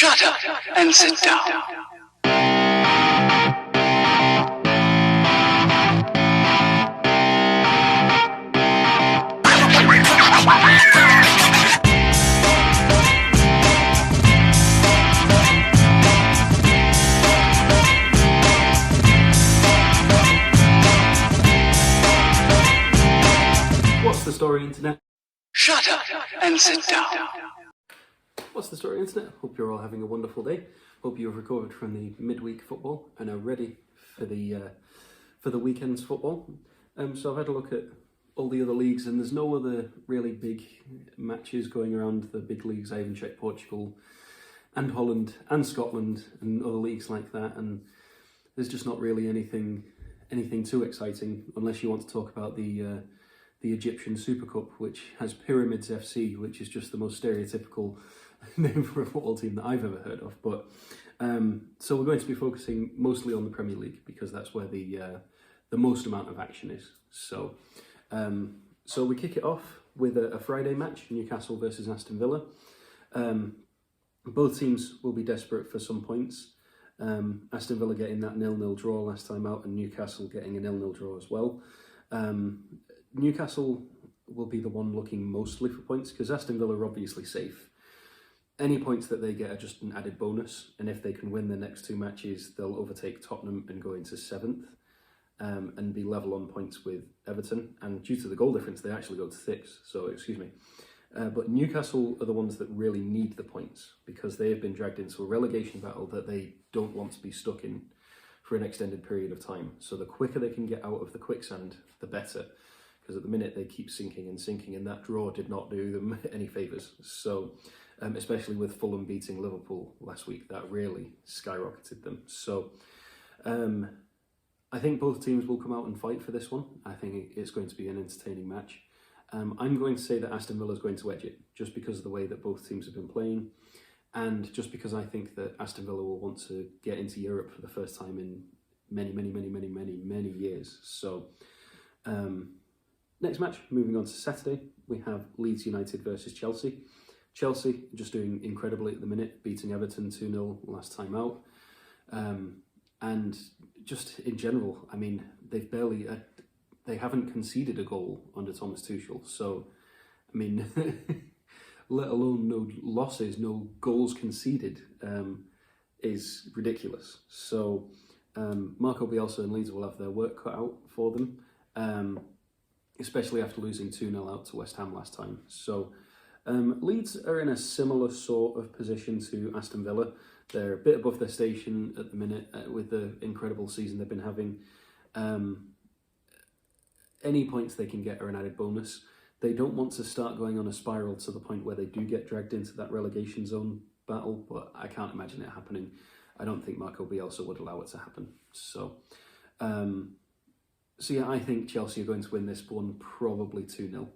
Shut up and sit down. What's the story, Internet? Shut up and sit down. What's the story, Internet? Hope you're all having a wonderful day. Hope you've recovered from the midweek football and are ready for the weekend's football. So I've had a look at all the other leagues, and there's no other really big matches going around the big leagues. I even checked Portugal and Holland and Scotland and other leagues like that, and there's just not really anything too exciting unless you want to talk about the Egyptian Super Cup, which has Pyramids FC, which is just the most stereotypical name for a football team that I've ever heard of. But so we're going to be focusing mostly on the Premier League because that's where the most amount of action is. So so we kick it off with a Friday match, Newcastle versus Aston Villa. Both teams will be desperate for some points. Aston Villa getting that 0-0 draw last time out, and Newcastle getting a 0-0 draw as well. Newcastle will be the one looking mostly for points because Aston Villa are obviously safe. Any points that they get are just an added bonus, and if they can win their next two matches, they'll overtake Tottenham and go into 7th and be level on points with Everton. And due to the goal difference, they actually go to 6th, so excuse me. But Newcastle are the ones that really need the points because they have been dragged into a relegation battle that they don't want to be stuck in for an extended period of time. So the quicker they can get out of the quicksand, the better. Because at the minute they keep sinking, and that draw did not do them any favours. So, especially with Fulham beating Liverpool last week, that really skyrocketed them. So, I think both teams will come out and fight for this one. I think it's going to be an entertaining match. I'm going to say that Aston Villa is going to edge it, just because of the way that both teams have been playing, and just because I think that Aston Villa will want to get into Europe for the first time in many years. So, next match, moving on to Saturday, we have Leeds United versus Chelsea. Chelsea just doing incredibly at the minute, beating Everton 2-0 last time out. And just in general, I mean, they haven't conceded a goal under Thomas Tuchel. So, I mean, let alone no losses, no goals conceded, is ridiculous. So, Marco Bielsa and Leeds will have their work cut out for them. Especially after losing 2-0 out to West Ham last time. So Leeds are in a similar sort of position to Aston Villa. They're a bit above their station at the minute with the incredible season they've been having. Any points they can get are an added bonus. They don't want to start going on a spiral to the point where they do get dragged into that relegation zone battle, but I can't imagine it happening. I don't think Marco Bielsa would allow it to happen. So yeah, I think Chelsea are going to win this one, probably 2-0.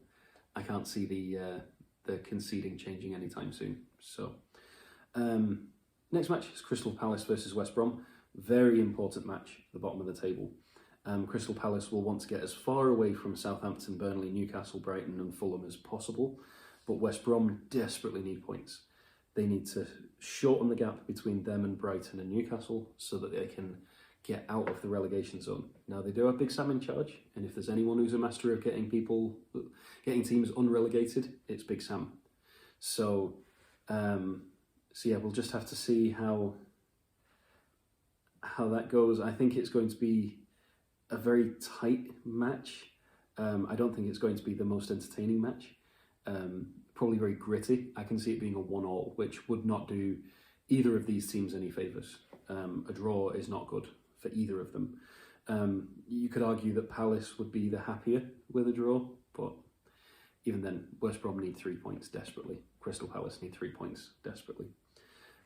I can't see the conceding changing anytime soon. So, next match is Crystal Palace versus West Brom. Very important match at the bottom of the table. Crystal Palace will want to get as far away from Southampton, Burnley, Newcastle, Brighton and Fulham as possible, but West Brom desperately need points. They need to shorten the gap between them and Brighton and Newcastle so that they can get out of the relegation zone. Now, they do have Big Sam in charge, and if there's anyone who's a master of getting teams unrelegated, it's Big Sam. So yeah, we'll just have to see how that goes. I think it's going to be a very tight match. I don't think it's going to be the most entertaining match. Probably very gritty. I can see it being a 1-1, which would not do either of these teams any favours. A draw is not good for either of them. You could argue that Palace would be the happier with a draw, but even then, West Brom need 3 points desperately. Crystal Palace need 3 points desperately.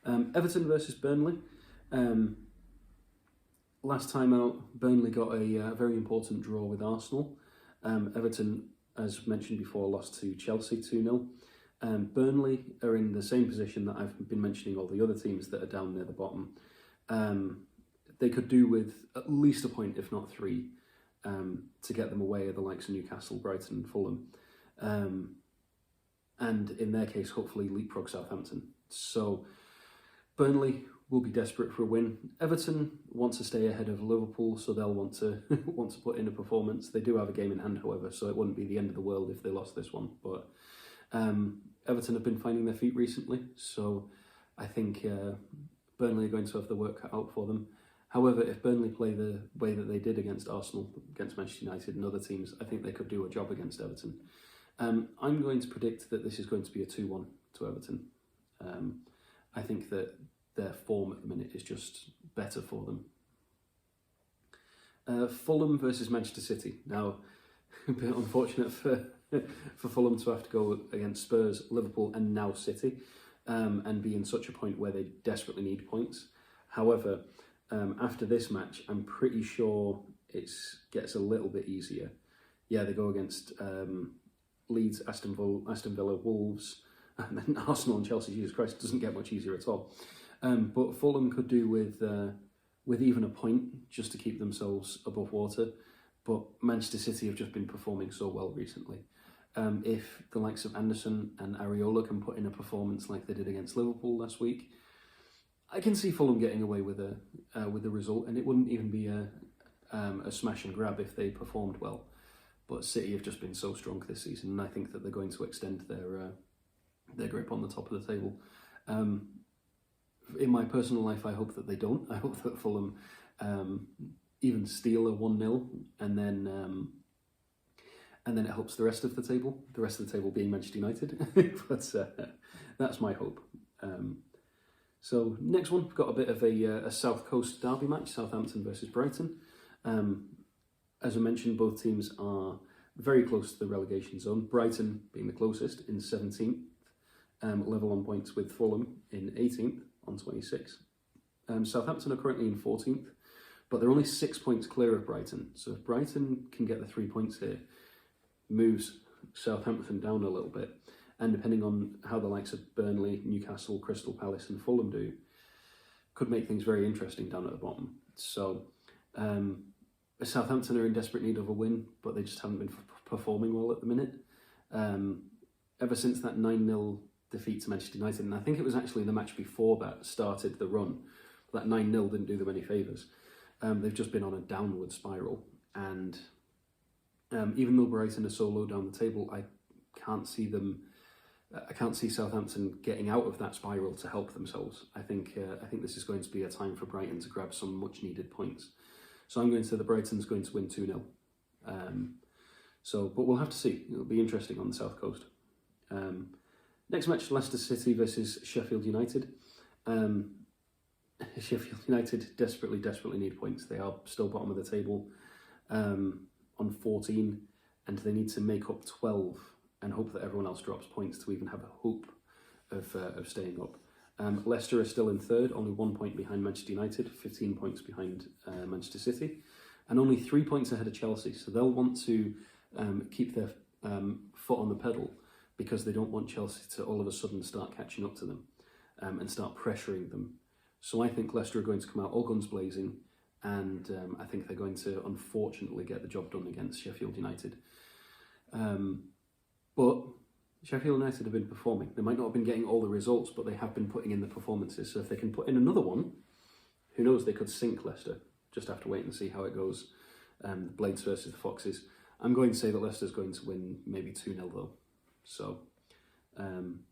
Everton versus Burnley. Last time out, Burnley got a very important draw with Arsenal. Everton, as mentioned before, lost to Chelsea 2-0. Burnley are in the same position that I've been mentioning all the other teams that are down near the bottom. They could do with at least a point, if not 3, to get them away at the likes of Newcastle, Brighton and Fulham. And in their case, hopefully leapfrog Southampton. So Burnley will be desperate for a win. Everton want to stay ahead of Liverpool, so they'll want to want to put in a performance. They do have a game in hand, however, so it wouldn't be the end of the world if they lost this one. But Everton have been finding their feet recently, so I think Burnley are going to have the work cut out for them. However, if Burnley play the way that they did against Arsenal, against Manchester United and other teams, I think they could do a job against Everton. I'm going to predict that this is going to be a 2-1 to Everton. I think that their form at the minute is just better for them. Fulham versus Manchester City. Now, a bit unfortunate for Fulham to have to go against Spurs, Liverpool and now City, and be in such a point where they desperately need points. However, after this match, I'm pretty sure it gets a little bit easier. Yeah, they go against Leeds, Aston Villa, Wolves, and then Arsenal and Chelsea. Jesus Christ, it doesn't get much easier at all. But Fulham could do with even a point just to keep themselves above water. But Manchester City have just been performing so well recently. If the likes of Anderson and Areola can put in a performance like they did against Liverpool last week, I can see Fulham getting away with a result, and it wouldn't even be a smash and grab if they performed well. But City have just been so strong this season, and I think that they're going to extend their grip on the top of the table. In my personal life, I hope that they don't. I hope that Fulham even steal a 1-0, and then it helps the rest of the table. The rest of the table being Manchester United, but that's my hope. So next one, we've got a bit of a South Coast derby match, Southampton versus Brighton. As I mentioned, both teams are very close to the relegation zone. Brighton being the closest in 17th, level on points with Fulham in 18th on 26. Southampton are currently in 14th, but they're only 6 points clear of Brighton. So if Brighton can get the 3 points here, moves Southampton down a little bit. And depending on how the likes of Burnley, Newcastle, Crystal Palace and Fulham do, could make things very interesting down at the bottom. So Southampton are in desperate need of a win, but they just haven't been performing well at the minute. Ever since that 9-0 defeat to Manchester United, and I think it was actually the match before that started the run, that 9-0 didn't do them any favours. They've just been on a downward spiral, and even though Brighton are so low down the table, I can't see Southampton getting out of that spiral to help themselves. I think this is going to be a time for Brighton to grab some much needed points. So I'm going to say that Brighton's going to win 2-0. But we'll have to see. It'll be interesting on the South Coast. Next match, Leicester City versus Sheffield United. Sheffield United desperately need points. They are still bottom of the table on 14, and they need to make up 12 and hope that everyone else drops points to even have a hope of staying up. Leicester are still in third, only 1 point behind Manchester United, 15 points behind Manchester City, and only 3 points ahead of Chelsea. So they'll want to keep their foot on the pedal, because they don't want Chelsea to all of a sudden start catching up to them and start pressuring them. So I think Leicester are going to come out all guns blazing, and I think they're going to unfortunately get the job done against Sheffield United. But Sheffield United have been performing. They might not have been getting all the results, but they have been putting in the performances. So if they can put in another one, who knows, they could sink Leicester. Just have to wait and see how it goes. The Blades versus the Foxes. I'm going to say that Leicester's going to win maybe 2-0 though. So on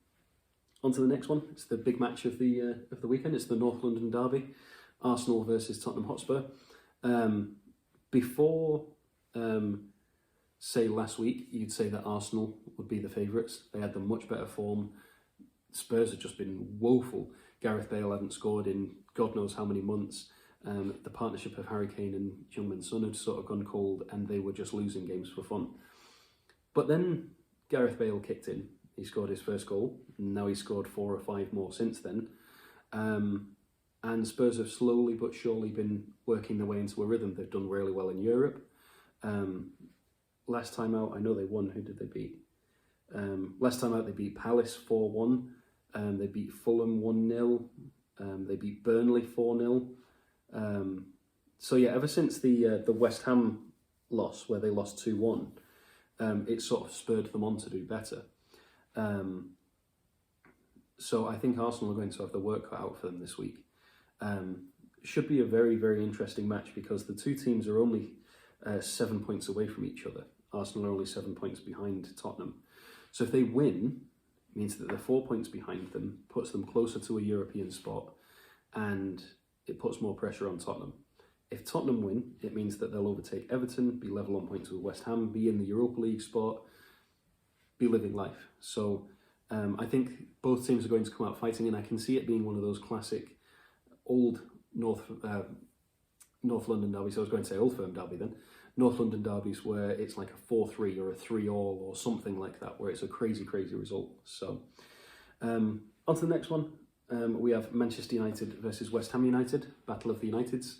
to the next one. It's the big match of the weekend. It's the North London derby. Arsenal versus Tottenham Hotspur. Before say last week, you'd say that Arsenal would be the favourites. They had the much better form. Spurs have just been woeful. Gareth Bale hadn't scored in God knows how many months. The partnership of Harry Kane and Heung-min Son had sort of gone cold, and they were just losing games for fun. But then Gareth Bale kicked in. He scored his first goal, and now he's scored 4 or 5 more since then. And Spurs have slowly but surely been working their way into a rhythm. They've done really well in Europe. Last time out, I know they won. Who did they beat? Last time out, they beat Palace 4-1. They beat Fulham 1-0. They beat Burnley 4-0. So yeah, ever since the West Ham loss, where they lost 2-1, it sort of spurred them on to do better. So I think Arsenal are going to have the work cut out for them this week. Should be a very, very interesting match because the two teams are only 7 points away from each other. Arsenal are only 7 points behind Tottenham. So if they win, it means that they're 4 points behind them, puts them closer to a European spot, and it puts more pressure on Tottenham. If Tottenham win, it means that they'll overtake Everton, be level on points with West Ham, be in the Europa League spot, be living life. So I think both teams are going to come out fighting, and I can see it being one of those classic old North London derbies. I was going to say Old Firm derby then. North London derbies where it's like a 4-3 or a 3-3 or something like that, where it's a crazy, crazy result. So on to the next one. We have Manchester United versus West Ham United, Battle of the Uniteds.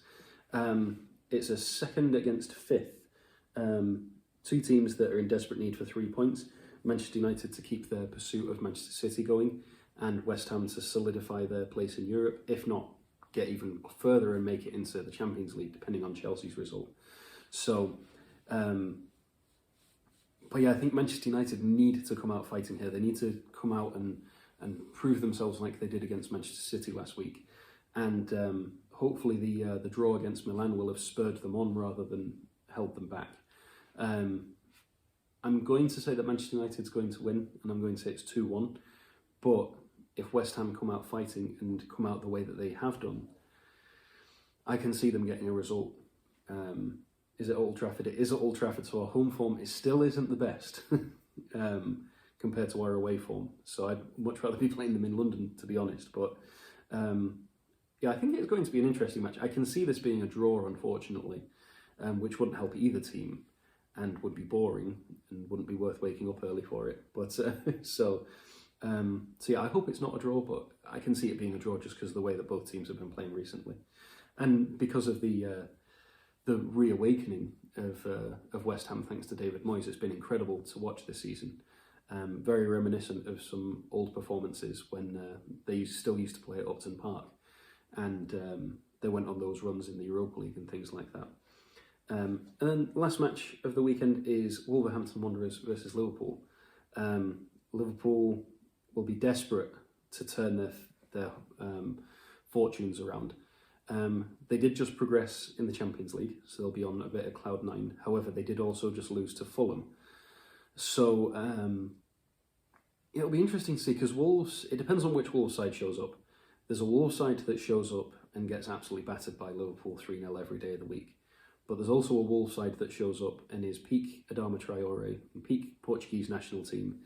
It's a second against fifth. Two teams that are in desperate need for 3 points. Manchester United to keep their pursuit of Manchester City going, and West Ham to solidify their place in Europe, if not get even further and make it into the Champions League, depending on Chelsea's result. So, but yeah, I think Manchester United need to come out fighting here. They need to come out and prove themselves like they did against Manchester City last week. And hopefully the draw against Milan will have spurred them on rather than held them back. I'm going to say that Manchester United's going to win, and I'm going to say it's 2-1. But if West Ham come out fighting and come out the way that they have done, I can see them getting a result. Is it Old Trafford? It is at Old Trafford, so our home form still isn't the best compared to our away form. So I'd much rather be playing them in London, to be honest. But yeah, I think it's going to be an interesting match. I can see this being a draw, unfortunately, which wouldn't help either team and would be boring and wouldn't be worth waking up early for it. But so yeah, I hope it's not a draw, but I can see it being a draw just because of the way that both teams have been playing recently, and because of the reawakening of West Ham thanks to David Moyes. It's been incredible to watch this season. Very reminiscent of some old performances when they still used to play at Upton Park, and they went on those runs in the Europa League and things like that. And then last match of the weekend is Wolverhampton Wanderers versus Liverpool. Liverpool will be desperate to turn their fortunes around. They did just progress in the Champions League, so they'll be on a bit of cloud nine. However, they did also just lose to Fulham. So it'll be interesting to see, because Wolves, it depends on which Wolves side shows up. There's a Wolves side that shows up and gets absolutely battered by Liverpool 3-0 every day of the week. But there's also a Wolves side that shows up and is peak Adama Traore, peak Portuguese national team,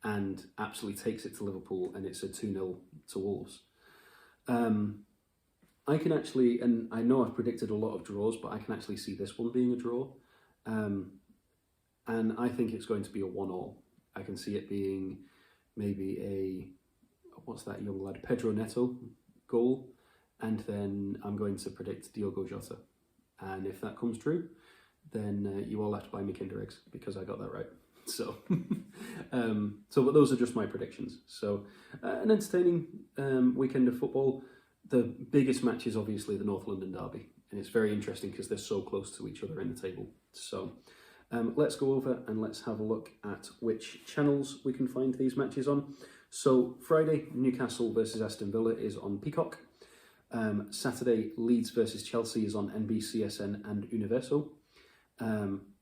and absolutely takes it to Liverpool, and it's a 2-0 to Wolves. I can actually, and I know I've predicted a lot of draws, but I can actually see this one being a draw. And I think it's going to be a 1-1. I can see it being maybe what's that young lad, Pedro Neto goal, and then I'm going to predict Diogo Jota. And if that comes true, then you all have to buy me Kinder Eggs, because I got that right. So, but those are just my predictions. So, an entertaining weekend of football. The biggest match is obviously the North London derby, and it's very interesting because they're so close to each other in the table. So, let's go over and let's have a look at which channels we can find these matches on. So, Friday, Newcastle versus Aston Villa is on Peacock. Saturday, Leeds versus Chelsea is on NBCSN and Universal.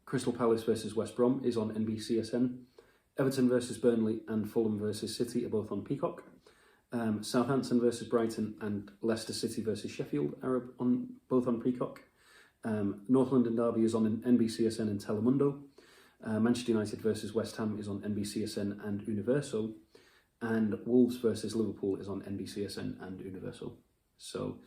Crystal Palace versus West Brom is on NBCSN. Everton versus Burnley and Fulham versus City are both on Peacock. Southampton versus Brighton and Leicester City versus Sheffield are both on Peacock. North London Derby is on NBCSN and Telemundo. Manchester United versus West Ham is on NBCSN and Universal. And Wolves versus Liverpool is on NBCSN and Universal. So,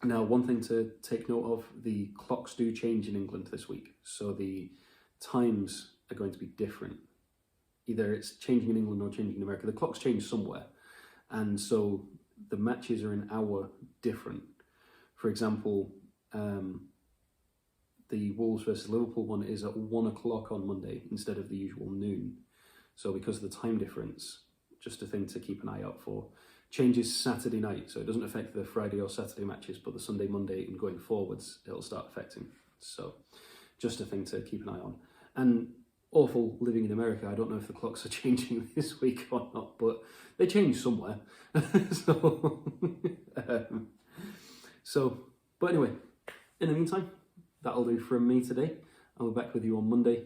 now one thing to take note of, the clocks do change in England this week. So the times are going to be different. Either it's changing in England or changing in America. The clocks change somewhere. And so the matches are an hour different. For example, the Wolves versus Liverpool one is at 1 o'clock on Monday instead of the usual noon. So because of the time difference, just a thing to keep an eye out for. Changes Saturday night, so it doesn't affect the Friday or Saturday matches, but the Sunday, Monday, and going forwards, it'll start affecting. So just a thing to keep an eye on. And awful living in America. I don't know if the clocks are changing this week or not, but they change somewhere. But anyway, in the meantime, that'll do from me today. I'll be back with you on Monday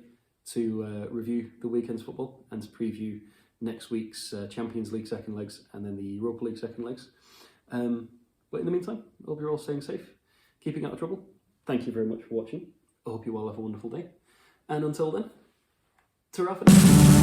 to review the weekend's football and to preview next week's Champions League second legs and then the Europa League second legs. But in the meantime, I hope you're all staying safe, keeping out of trouble. Thank you very much for watching. I hope you all have a wonderful day. And until then, ta-ra for now.